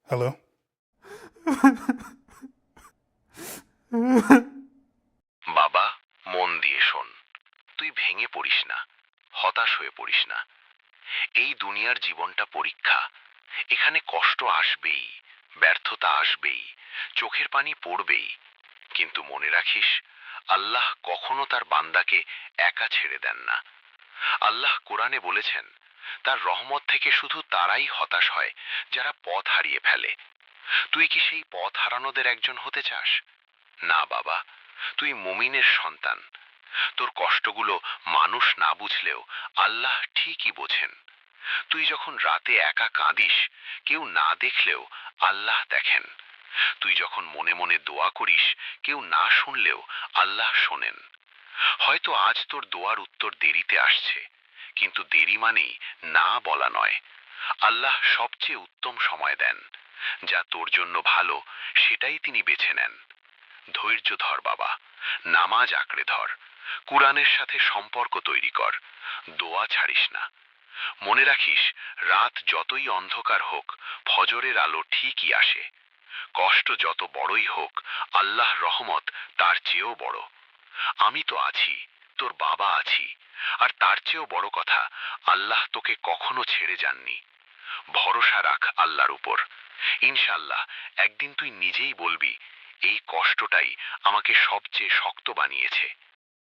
Hello. বাবা, মন দিয়ে শোন। তুই ভেঙে পড়িস না, হতাশ হয়ে পড়িস না। এই দুনিয়ার জীবনটা পরীক্ষা। এখানে কষ্ট আসবেই, ব্যর্থতা আসবেই, চোখের পানি পড়বেই। কিন্তু মনে রাখিস, আল্লাহ কখনো তার বান্দাকে একা ছেড়ে দেন না। আল্লাহ কোরআনে বলেছেন, তার রহমত থেকে শুধু তারাই হতাশ হয় যারা পথ হারিয়ে ফেলে। তুই কি সেই পথ হারানোদের একজন হতে চাস? না বাবা, তুই মুমিনের সন্তান। তোর কষ্টগুলো মানুষ না বুঝলেও আল্লাহ ঠিকই বোঝেন। তুই যখন রাতে একা কাঁদিস, কেউ না দেখলেও আল্লাহ দেখেন। তুই যখন মনে মনে দোয়া করিস, কেউ না শুনলেও আল্লাহ শোনেন। হয়তো আজ তোর দোয়ার উত্তর দেরিতে আসছে, কিন্তু দেরি মানেই না বলা নয়। আল্লাহ সবচেয়ে উত্তম সময় দেন। যা তোর জন্য ভালো, সেটাই তিনি বেছে নেন। ধৈর্য ধর বাবা, নামাজ আঁকড়ে ধর, কুরআনের সাথে সম্পর্ক তৈরি কর, দোয়া ছাড়িস না। মনে রাখিস, রাত যতই অন্ধকার হোক, ফজরের আলো ঠিকই আসে। কষ্ট যত বড়ই হোক, আল্লাহর রহমত তার চেয়েও বড়। আমি তো আছি, তোর বাবা আছি, আর তার চেয়েও বড় কথা, আল্লাহ তোকে কখনো ছেড়ে যাননি। ভরসা রাখ আল্লাহর উপর। ইনশাআল্লাহ একদিন তুই নিজেই বলবি, এই কষ্টটাই আমাকে সবচেয়ে শক্ত বানিয়েছে।